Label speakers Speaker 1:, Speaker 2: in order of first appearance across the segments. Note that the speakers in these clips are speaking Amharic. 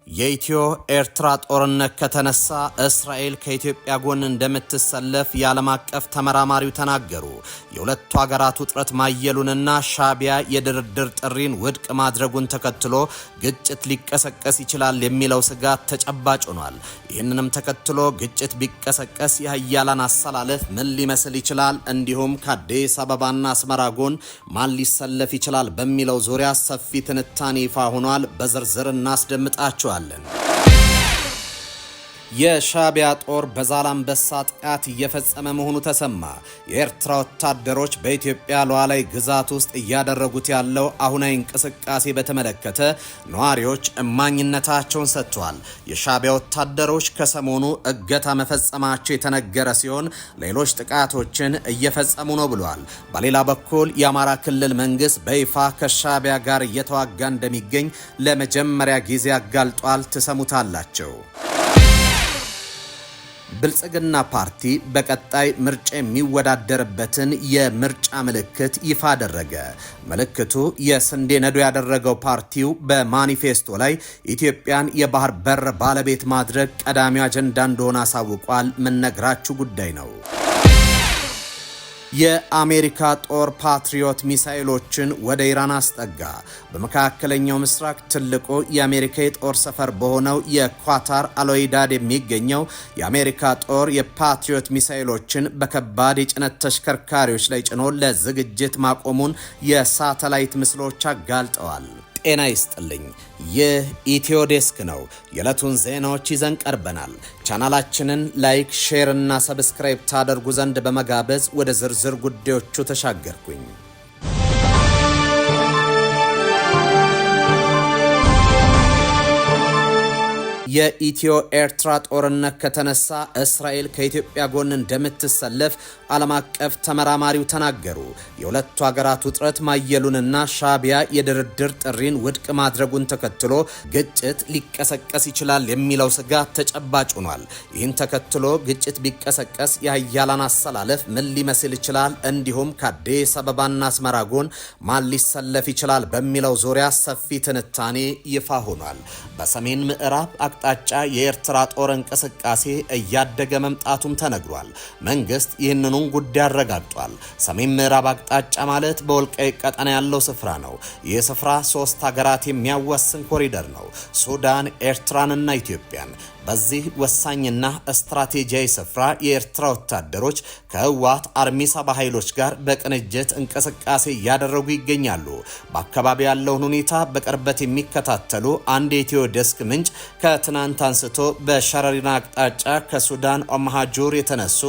Speaker 1: የኢትዮ ኤርትራ ጦርነት ከተነሳ እስራኤል ከኢትዮጵያ ጎን እንደምትሰለፍ የዓለም አቀፍ ተመራማሪው ተናገሩ። የሁለቱ ሀገራት ውጥረት ማየሉንና ሻዕቢያ የድርድር ጥሪን ውድቅ ማድረጉን ተከትሎ ግጭት ሊቀሰቀስ ይችላል የሚለው ስጋት ተጨባጭ ሆኗል። ይህንንም ተከትሎ ግጭት ቢቀሰቀስ የሀያላን አሰላለፍ ምን ሊመስል ይችላል፣ እንዲሁም ከአዲስ አበባና አስመራ ጎን ማን ሊሰለፍ ይችላል በሚለው ዙሪያ ሰፊ ትንታኔ ይፋ ሆኗል። በዝርዝር እናስደምጣቸዋል። የሻዕቢያ ጦር በዛላምበሳ ጥቃት እየፈጸመ መሆኑ ተሰማ። የኤርትራ ወታደሮች በኢትዮጵያ ሉዓላዊ ግዛት ውስጥ እያደረጉት ያለው አሁናዊ እንቅስቃሴ በተመለከተ ነዋሪዎች እማኝነታቸውን ሰጥተዋል። የሻዕቢያ ወታደሮች ከሰሞኑ እገታ መፈጸማቸው የተነገረ ሲሆን ሌሎች ጥቃቶችን እየፈጸሙ ነው ብለዋል። በሌላ በኩል የአማራ ክልል መንግስት በይፋ ከሻዕቢያ ጋር እየተዋጋ እንደሚገኝ ለመጀመሪያ ጊዜ አጋልጧል። ትሰሙታላቸው። ብልጽግና ፓርቲ በቀጣይ ምርጫ የሚወዳደርበትን የምርጫ ምልክት ይፋ አደረገ። ምልክቱ የስንዴ ነዶ ያደረገው ፓርቲው በማኒፌስቶ ላይ ኢትዮጵያን የባህር በር ባለቤት ማድረግ ቀዳሚው አጀንዳ እንደሆነ አሳውቋል። ምንነግራችሁ ጉዳይ ነው። የአሜሪካ ጦር ፓትሪዮት ሚሳኤሎችን ወደ ኢራን አስጠጋ። በመካከለኛው ምስራቅ ትልቁ የአሜሪካ የጦር ሰፈር በሆነው የኳታር አልወይዳድ የሚገኘው የአሜሪካ ጦር የፓትሪዮት ሚሳኤሎችን በከባድ የጭነት ተሽከርካሪዎች ላይ ጭኖ ለዝግጅት ማቆሙን የሳተላይት ምስሎች አጋልጠዋል። ጤና ይስጥልኝ። ይህ ኢትዮ ዴስክ ነው። የዕለቱን ዜናዎች ይዘን ቀርበናል። ቻናላችንን ላይክ፣ ሼር እና ሰብስክራይብ ታደርጉ ዘንድ በመጋበዝ ወደ ዝርዝር ጉዳዮቹ ተሻገርኩኝ። የኢትዮ ኤርትራ ጦርነት ከተነሳ እስራኤል ከኢትዮጵያ ጎን እንደምትሰለፍ ዓለም አቀፍ ተመራማሪው ተናገሩ። የሁለቱ ሀገራት ውጥረት ማየሉንና ሻዕቢያ የድርድር ጥሪን ውድቅ ማድረጉን ተከትሎ ግጭት ሊቀሰቀስ ይችላል የሚለው ስጋት ተጨባጭ ሆኗል። ይህን ተከትሎ ግጭት ቢቀሰቀስ የሀያላን አሰላለፍ ምን ሊመስል ይችላል፣ እንዲሁም ከአዲስ አበባና አስመራ ጎን ማን ሊሰለፍ ይችላል በሚለው ዙሪያ ሰፊ ትንታኔ ይፋ ሆኗል። በሰሜን ምዕራብ አቅጣጫ የኤርትራ ጦር እንቅስቃሴ እያደገ መምጣቱም ተነግሯል። መንግስት ይህንኑን ጉዳይ አረጋግጧል። ሰሜን ምዕራብ አቅጣጫ ማለት በወልቃይት ቀጠና ያለው ስፍራ ነው። ይህ ስፍራ 3 ሀገራት የሚያዋስን ኮሪደር ነው፣ ሱዳን፣ ኤርትራንና ኢትዮጵያን። በዚህ ወሳኝና ስትራቴጂያዊ ስፍራ የኤርትራ ወታደሮች ከህወሓት አርሚ ሰባ ኃይሎች ጋር በቅንጅት እንቅስቃሴ እያደረጉ ይገኛሉ። በአካባቢ ያለውን ሁኔታ በቅርበት የሚከታተሉ አንድ የኢትዮ ዴስክ ምንጭ ከትናንት አንስቶ በሸረሪና አቅጣጫ ከሱዳን ኦማሃጁር የተነሱ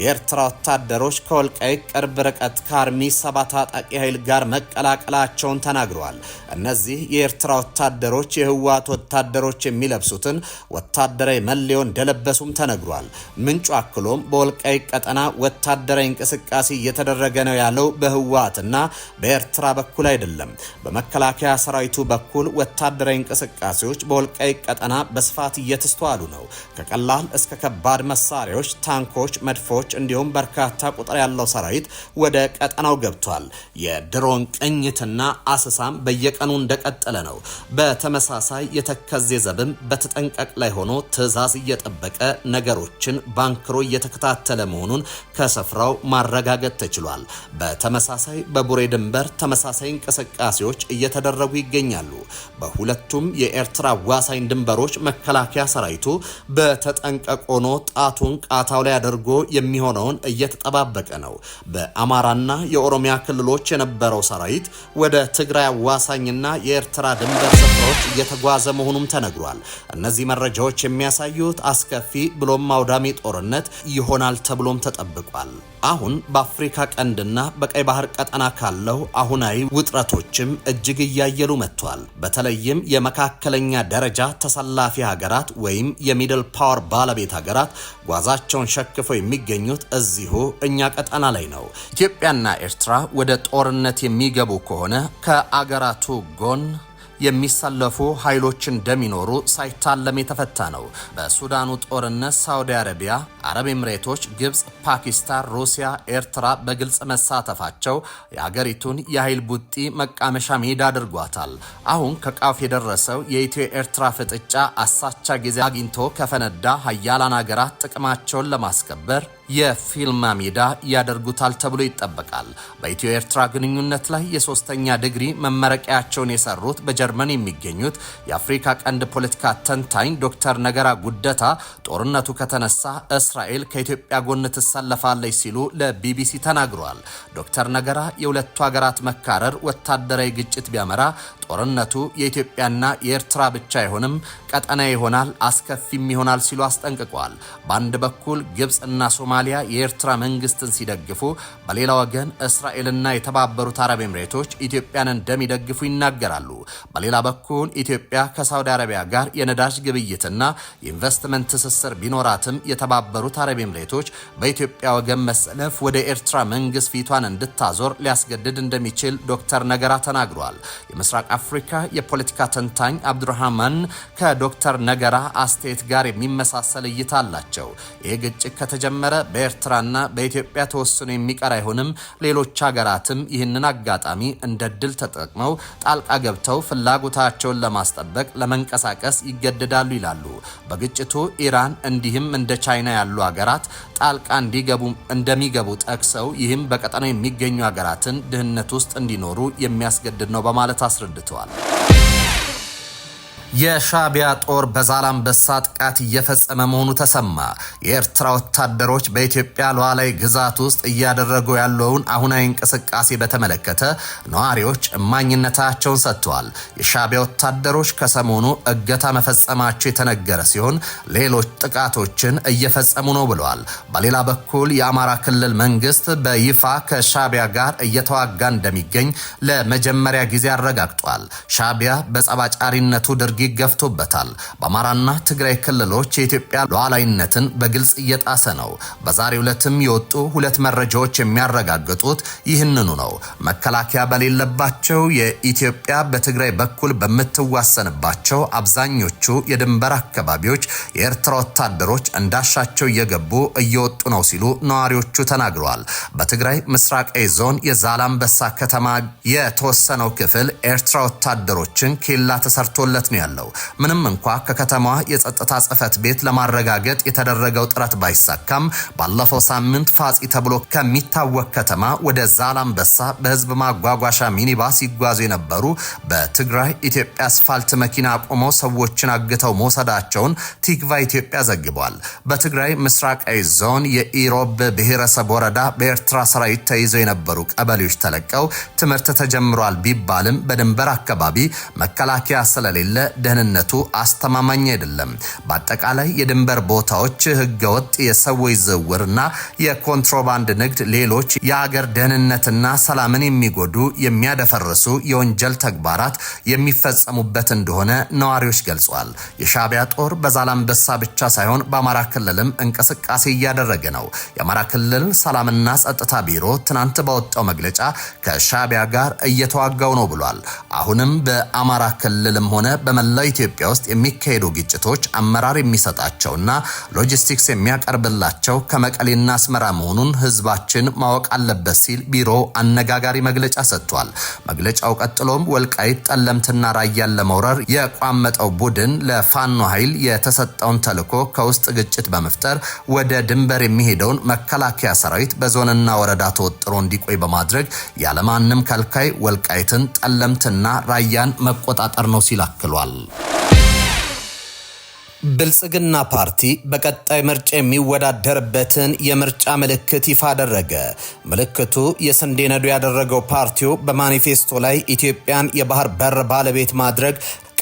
Speaker 1: የኤርትራ ወታደሮች ከወልቃይት ቅርብ ርቀት ከአርሚ ሰባ ታጣቂ ኃይል ጋር መቀላቀላቸውን ተናግረዋል። እነዚህ የኤርትራ ወታደሮች የህወሓት ወታደሮች የሚለብሱትን ወታደራዊ መለዮ እንደለበሱም ተነግሯል። ምንጩ አክሎም በወልቃይት ቀጠና ወታደራዊ እንቅስቃሴ እየተደረገ ነው ያለው በህወሓትና በኤርትራ በኩል አይደለም። በመከላከያ ሰራዊቱ በኩል ወታደራዊ እንቅስቃሴዎች በወልቃይት ቀጠና በስፋት እየተስተዋሉ ነው። ከቀላል እስከ ከባድ መሳሪያዎች፣ ታንኮች፣ መድፎች እንዲሁም በርካታ ቁጥር ያለው ሰራዊት ወደ ቀጠናው ገብቷል። የድሮን ቅኝትና አሰሳም በየቀኑ እንደቀጠለ ነው። በተመሳሳይ የተከዜ ዘብም በተጠንቀቅ ላይ ሆኖ ትዕዛዝ እየጠበቀ ነገሮችን ባንክሮ እየተከታተለ መሆኑን ከስፍራው ማረጋገጥ ተችሏል። በተመሳሳይ በቡሬ ድንበር ተመሳሳይ እንቅስቃሴዎች እየተደረጉ ይገኛሉ። በሁለቱም የኤርትራ ዋሳኝ ድንበሮች መከላከያ ሰራዊቱ በተጠንቀቅ ሆኖ ጣቱን ቃታው ላይ አድርጎ የሚሆነውን እየተጠባበቀ ነው። በአማራና የኦሮሚያ ክልሎች የነበረው ሰራዊት ወደ ትግራይ ዋሳኝና የኤርትራ ድንበር ስፍራዎች እየተጓዘ መሆኑም ተነግሯል። እነዚህ መረጃዎች የሚያሳዩት አስከፊ ብሎም አውዳሚ ጦርነት ይሆናል ተብሎም ተጠብቋል። አሁን በአፍሪካ ቀንድና በቀይ ባህር ቀጠና ካለው አሁናዊ ውጥረቶችም እጅግ እያየሉ መጥቷል። በተለይም የመካከለኛ ደረጃ ተሰላፊ ሀገራት ወይም የሚድል ፓወር ባለቤት ሀገራት ጓዛቸውን ሸክፈው የሚገኙት እዚሁ እኛ ቀጠና ላይ ነው። ኢትዮጵያና ኤርትራ ወደ ጦርነት የሚገቡ ከሆነ ከአገራቱ ጎን የሚሰለፉ ኃይሎች እንደሚኖሩ ሳይታለም የተፈታ ነው። በሱዳኑ ጦርነት ሳውዲ አረቢያ፣ አረብ ኤምሬቶች፣ ግብጽ፣ ፓኪስታን፣ ሩሲያ፣ ኤርትራ በግልጽ መሳተፋቸው የሀገሪቱን የኃይል ቡጢ መቃመሻ ሜዳ አድርጓታል። አሁን ከቃፍ የደረሰው የኢትዮ ኤርትራ ፍጥጫ አሳቻ ጊዜ አግኝቶ ከፈነዳ ሀያላን ሀገራት ጥቅማቸውን ለማስከበር የፊልማ ሜዳ ያደርጉታል ተብሎ ይጠበቃል። በኢትዮ ኤርትራ ግንኙነት ላይ የሶስተኛ ዲግሪ መመረቂያቸውን የሰሩት በጀርመን የሚገኙት የአፍሪካ ቀንድ ፖለቲካ ተንታኝ ዶክተር ነገራ ጉደታ ጦርነቱ ከተነሳ እስራኤል ከኢትዮጵያ ጎን ትሰለፋለች ሲሉ ለቢቢሲ ተናግረዋል። ዶክተር ነገራ የሁለቱ ሀገራት መካረር ወታደራዊ ግጭት ቢያመራ ጦርነቱ የኢትዮጵያና የኤርትራ ብቻ አይሆንም፣ ቀጠና ይሆናል፣ አስከፊም ይሆናል ሲሉ አስጠንቅቀዋል። በአንድ በኩል ግብጽና ሶማሊያ የኤርትራ መንግስትን ሲደግፉ፣ በሌላ ወገን እስራኤልና የተባበሩት አረብ ኤምሬቶች ኢትዮጵያን እንደሚደግፉ ይናገራሉ። በሌላ በኩል ኢትዮጵያ ከሳውዲ አረቢያ ጋር የነዳጅ ግብይትና የኢንቨስትመንት ትስስር ቢኖራትም የተባበሩት አረብ ኤምሬቶች በኢትዮጵያ ወገን መሰለፍ ወደ ኤርትራ መንግስት ፊቷን እንድታዞር ሊያስገድድ እንደሚችል ዶክተር ነገራ ተናግሯል። የምስራቅ አፍሪካ የፖለቲካ ተንታኝ አብዱራህማን ከዶክተር ነገራ አስተያየት ጋር የሚመሳሰል እይታ አላቸው። ይህ ግጭት ከተጀመረ በኤርትራና በኢትዮጵያ ተወስኖ የሚቀር አይሆንም። ሌሎች ሀገራትም ይህንን አጋጣሚ እንደ ድል ተጠቅመው ጣልቃ ገብተው ፍላጎታቸውን ለማስጠበቅ ለመንቀሳቀስ ይገደዳሉ ይላሉ። በግጭቱ ኢራን እንዲሁም እንደ ቻይና ያሉ ሀገራት ጣልቃ እንደሚገቡ ጠቅሰው ይህም በቀጠናው የሚገኙ ሀገራትን ድህነት ውስጥ እንዲኖሩ የሚያስገድድ ነው በማለት አስረድተዋል። የሻቢያ ጦር በዛላምበሳ ጥቃት እየፈጸመ መሆኑ ተሰማ። የኤርትራ ወታደሮች በኢትዮጵያ ሉዓላዊ ግዛት ውስጥ እያደረጉ ያለውን አሁናዊ እንቅስቃሴ በተመለከተ ነዋሪዎች እማኝነታቸውን ሰጥተዋል። የሻቢያ ወታደሮች ከሰሞኑ እገታ መፈጸማቸው የተነገረ ሲሆን ሌሎች ጥቃቶችን እየፈጸሙ ነው ብለዋል። በሌላ በኩል የአማራ ክልል መንግስት በይፋ ከሻቢያ ጋር እየተዋጋ እንደሚገኝ ለመጀመሪያ ጊዜ አረጋግጧል። ሻቢያ በጸባጫሪነቱ ድርጊት ገፍቶበታል። በአማራና ትግራይ ክልሎች የኢትዮጵያ ሉዓላዊነትን በግልጽ እየጣሰ ነው። በዛሬው ዕለትም የወጡ ሁለት መረጃዎች የሚያረጋግጡት ይህንኑ ነው። መከላከያ በሌለባቸው የኢትዮጵያ በትግራይ በኩል በምትዋሰንባቸው አብዛኞቹ የድንበር አካባቢዎች የኤርትራ ወታደሮች እንዳሻቸው እየገቡ እየወጡ ነው ሲሉ ነዋሪዎቹ ተናግረዋል። በትግራይ ምስራቃዊ ዞን የዛላምበሳ ከተማ የተወሰነው ክፍል ኤርትራ ወታደሮችን ኬላ ተሰርቶለት ነው ያለው። ምንም እንኳ ከከተማዋ የጸጥታ ጽሕፈት ቤት ለማረጋገጥ የተደረገው ጥረት ባይሳካም ባለፈው ሳምንት ፋጺ ተብሎ ከሚታወቅ ከተማ ወደ ዛላምበሳ በህዝብ ማጓጓሻ ሚኒባስ ይጓዙ የነበሩ በትግራይ ኢትዮጵያ አስፋልት መኪና ቆመው ሰዎችን አግተው መውሰዳቸውን ቲክቫ ኢትዮጵያ ዘግቧል። በትግራይ ምስራቃዊ ዞን የኢሮብ ብሔረሰብ ወረዳ በኤርትራ ሰራዊት ተይዘው የነበሩ ቀበሌዎች ተለቀው ትምህርት ተጀምሯል ቢባልም በድንበር አካባቢ መከላከያ ስለሌለ ደህንነቱ አስተማማኝ አይደለም። በአጠቃላይ የድንበር ቦታዎች ህገወጥ የሰዎች ዝውውርና የኮንትሮባንድ ንግድ፣ ሌሎች የአገር ደህንነትና ሰላምን የሚጎዱ የሚያደፈርሱ የወንጀል ተግባራት የሚፈጸሙበት እንደሆነ ነዋሪዎች ገልጿል። የሻቢያ ጦር በዛላምበሳ ብቻ ሳይሆን በአማራ ክልልም እንቅስቃሴ እያደረገ ነው። የአማራ ክልል ሰላምና ጸጥታ ቢሮ ትናንት ባወጣው መግለጫ ከሻቢያ ጋር እየተዋጋው ነው ብሏል። አሁንም በአማራ ክልልም ሆነ በመላው ኢትዮጵያ ውስጥ የሚካሄዱ ግጭቶች አመራር የሚሰጣቸውና ሎጂስቲክስ የሚያቀርብላቸው ከመቀሌና አስመራ መሆኑን ህዝባችን ማወቅ አለበት ሲል ቢሮ አነጋጋሪ መግለጫ ሰጥቷል። መግለጫው ቀጥሎም ወልቃይት፣ ጠለምትና ራያን ለመውረር የቋመጠው ቡድን ለፋኖ ኃይል የተሰጠውን ተልዕኮ ከውስጥ ግጭት በመፍጠር ወደ ድንበር የሚሄደውን መከላከያ ሰራዊት በዞንና ወረዳ ተወጥሮ እንዲቆይ በማድረግ ያለማንም ከልካይ ወልቃይትን፣ ጠለምትና ራያን መቆጣጠር ነው ሲል አክሏል። ብልጽግና ፓርቲ በቀጣይ ምርጫ የሚወዳደርበትን የምርጫ ምልክት ይፋ አደረገ። ምልክቱ የስንዴ ነዶ ያደረገው ፓርቲው በማኒፌስቶ ላይ ኢትዮጵያን የባህር በር ባለቤት ማድረግ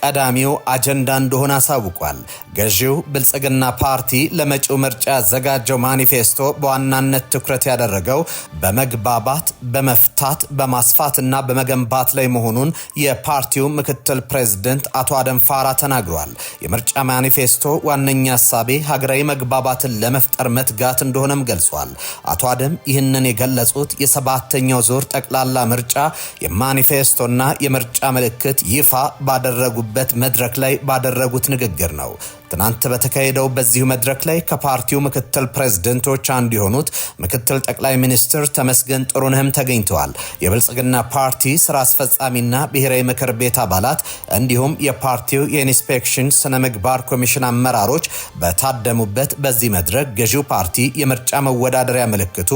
Speaker 1: ቀዳሚው አጀንዳ እንደሆነ አሳውቋል። ገዢው ብልጽግና ፓርቲ ለመጪው ምርጫ ያዘጋጀው ማኒፌስቶ በዋናነት ትኩረት ያደረገው በመግባባት፣ በመፍታት፣ በማስፋትና በመገንባት ላይ መሆኑን የፓርቲው ምክትል ፕሬዝዳንት አቶ አደም ፋራ ተናግረዋል። የምርጫ ማኒፌስቶ ዋነኛ ሐሳቤ ሀገራዊ መግባባትን ለመፍጠር መትጋት እንደሆነም ገልጿል። አቶ አደም ይህንን የገለጹት የሰባተኛው ዙር ጠቅላላ ምርጫ የማኒፌስቶና የምርጫ ምልክት ይፋ ባደረጉበት መድረክ ላይ ባደረጉት ንግግር ነው። ትናንት በተካሄደው በዚሁ መድረክ ላይ ከፓርቲው ምክትል ፕሬዝዳንቶች አንዱ የሆኑት ምክትል ጠቅላይ ሚኒስትር ተመስገን ጥሩነህም ተገኝተዋል። የብልጽግና ፓርቲ ስራ አስፈጻሚና ብሔራዊ ምክር ቤት አባላት እንዲሁም የፓርቲው የኢንስፔክሽን ስነ ምግባር ኮሚሽን አመራሮች በታደሙበት በዚህ መድረክ ገዢው ፓርቲ የምርጫ መወዳደሪያ ምልክቱ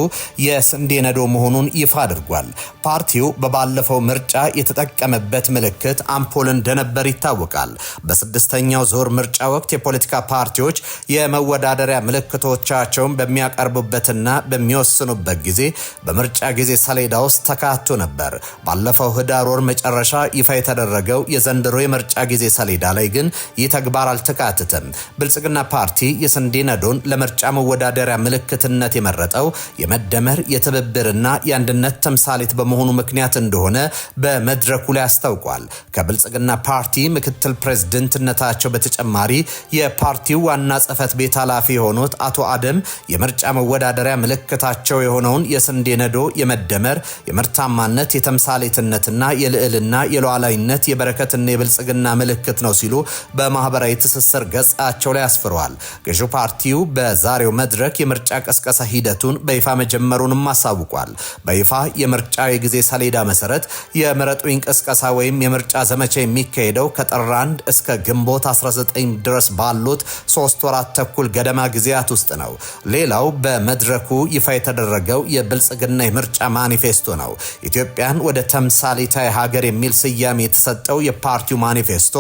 Speaker 1: የስንዴ ነዶ መሆኑን ይፋ አድርጓል። ፓርቲው በባለፈው ምርጫ የተጠቀመበት ምልክት አምፖል እንደነበር ይታወቃል። በስድስተኛው ዙር ምርጫ ወቅት የፖለቲካ ፓርቲዎች የመወዳደሪያ ምልክቶቻቸውን በሚያቀርቡበትና በሚወስኑበት ጊዜ በምርጫ ጊዜ ሰሌዳ ውስጥ ተካቶ ነበር። ባለፈው ህዳር ወር መጨረሻ ይፋ የተደረገው የዘንድሮ የምርጫ ጊዜ ሰሌዳ ላይ ግን ይህ ተግባር አልተካተተም። ብልጽግና ፓርቲ የስንዴ ነዶን ለምርጫ መወዳደሪያ ምልክትነት የመረጠው የመደመር የትብብርና የአንድነት ተምሳሌት በመሆኑ ምክንያት እንደሆነ በመድረኩ ላይ አስታውቋል። ከብልጽግና ፓርቲ ምክትል ፕሬዝዳንትነታቸው በተጨማሪ የፓርቲው ዋና ጽህፈት ቤት ኃላፊ የሆኑት አቶ አደም የምርጫ መወዳደሪያ ምልክታቸው የሆነውን የስንዴ ነዶ የመደመር፣ የምርታማነት፣ የተምሳሌትነትና የልዕልና፣ የሉዓላዊነት፣ የበረከትና የብልጽግና ምልክት ነው ሲሉ በማህበራዊ ትስስር ገጻቸው ላይ አስፍረዋል። ገዢው ፓርቲው በዛሬው መድረክ የምርጫ ቀስቀሳ ሂደቱን በይፋ መጀመሩንም አሳውቋል። በይፋ የምርጫ የጊዜ ሰሌዳ መሰረት የምረጡኝ ቀስቀሳ ወይም የምርጫ ዘመቻ የሚካሄደው ከጥር 1 እስከ ግንቦት 19 ድረስ ባሉት 3 ወራት ተኩል ገደማ ጊዜያት ውስጥ ነው። ሌላው በመድረኩ ይፋ የተደረገው የብልጽግና የምርጫ ማኒፌስቶ ነው። ኢትዮጵያን ወደ ተምሳሌታዊ ሀገር የሚል ስያሜ የተሰጠው የፓርቲው ማኒፌስቶ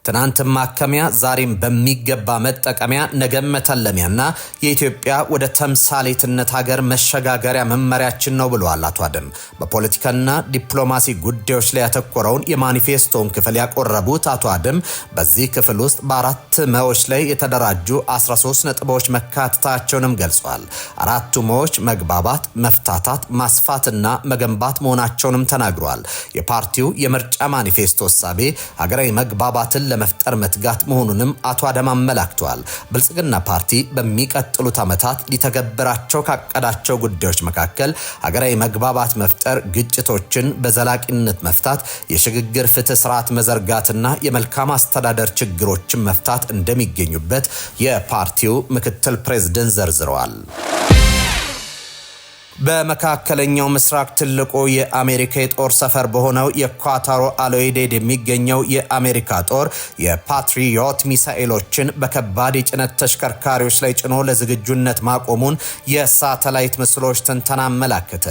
Speaker 1: ትናንት ማከሚያ፣ ዛሬም በሚገባ መጠቀሚያ፣ ነገም መተለሚያና የኢትዮጵያ ወደ ተምሳሌትነት ሀገር መሸጋገሪያ መመሪያችን ነው ብለዋል አቶ አደም። በፖለቲካና ዲፕሎማሲ ጉዳዮች ላይ ያተኮረውን የማኒፌስቶን ክፍል ያቆረቡት አቶ አደም በዚህ ክፍል ውስጥ በአራት መዎች ላይ የተደራጁ 13 ነጥቦች መካተታቸውንም ገልጿል። አራቱ መዎች መግባባት፣ መፍታታት፣ ማስፋትና መገንባት መሆናቸውንም ተናግሯል። የፓርቲው የምርጫ ማኒፌስቶ እሳቤ ሀገራዊ መግባባትን ለመፍጠር መትጋት መሆኑንም አቶ አደም አመላክተዋል። ብልጽግና ፓርቲ በሚቀጥሉት ዓመታት ሊተገብራቸው ካቀዳቸው ጉዳዮች መካከል ሀገራዊ መግባባት መፍጠር፣ ግጭቶችን በዘላቂነት መፍታት፣ የሽግግር ፍትህ ስርዓት መዘርጋትና የመልካም አስተዳደር ችግሮችን መፍታት እንደሚገኙበት የፓርቲው ምክትል ፕሬዝዳንት ዘርዝረዋል። በመካከለኛው ምስራቅ ትልቁ የአሜሪካ የጦር ሰፈር በሆነው የኳታሮ አልኡዴይድ የሚገኘው የአሜሪካ ጦር የፓትሪዮት ሚሳኤሎችን በከባድ የጭነት ተሽከርካሪዎች ላይ ጭኖ ለዝግጁነት ማቆሙን የሳተላይት ምስሎች ትንተና አመላከተ።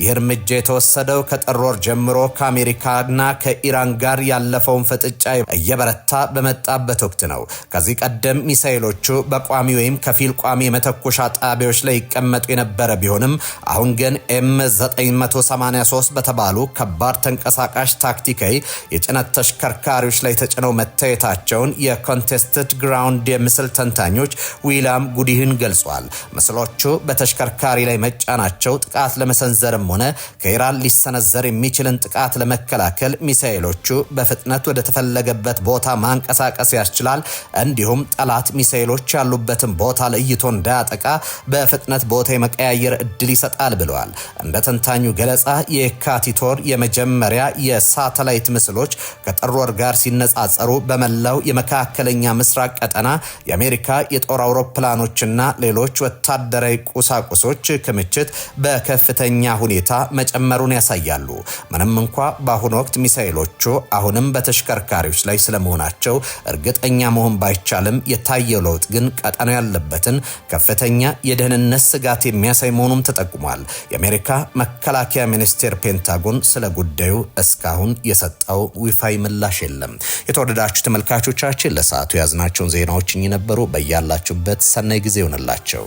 Speaker 1: ይህ እርምጃ የተወሰደው ከጥር ወር ጀምሮ ከአሜሪካና ከኢራን ጋር ያለፈውን ፍጥጫ እየበረታ በመጣበት ወቅት ነው። ከዚህ ቀደም ሚሳኤሎቹ በቋሚ ወይም ከፊል ቋሚ የመተኮሻ ጣቢያዎች ላይ ይቀመጡ የነበረ ቢሆንም አሁን ግን M983 በተባሉ ከባድ ተንቀሳቃሽ ታክቲካዊ የጭነት ተሽከርካሪዎች ላይ ተጭነው መታየታቸውን የኮንቴስትድ ግራውንድ የምስል ተንታኞች ዊሊያም ጉዲህን ገልጿል። ምስሎቹ በተሽከርካሪ ላይ መጫናቸው ጥቃት ለመሰንዘርም ሆነ ከኢራን ሊሰነዘር የሚችልን ጥቃት ለመከላከል ሚሳኤሎቹ በፍጥነት ወደ ተፈለገበት ቦታ ማንቀሳቀስ ያስችላል። እንዲሁም ጠላት ሚሳኤሎች ያሉበትን ቦታ ለይቶ እንዳያጠቃ በፍጥነት ቦታ የመቀያየር እድል ይሰጣል ብለዋል። እንደ ተንታኙ ገለጻ የካቲት ወር የመጀመሪያ የሳተላይት ምስሎች ከጥር ወር ጋር ሲነጻጸሩ በመላው የመካከለኛ ምስራቅ ቀጠና የአሜሪካ የጦር አውሮፕላኖችና ሌሎች ወታደራዊ ቁሳቁሶች ክምችት በከፍተኛ ሁኔታ መጨመሩን ያሳያሉ። ምንም እንኳ በአሁኑ ወቅት ሚሳኤሎቹ አሁንም በተሽከርካሪዎች ላይ ስለመሆናቸው እርግጠኛ መሆን ባይቻልም የታየው ለውጥ ግን ቀጠናው ያለበትን ከፍተኛ የደህንነት ስጋት የሚያሳይ መሆኑን ተጠቁሟል። የአሜሪካ መከላከያ ሚኒስቴር ፔንታጎን ስለ ጉዳዩ እስካሁን የሰጠው ይፋዊ ምላሽ የለም። የተወደዳችሁ ተመልካቾቻችን ለሰዓቱ ያዝናቸውን ዜናዎች እኚህ ነበሩ። በያላችሁበት ሰናይ ጊዜ ይሆንላችሁ።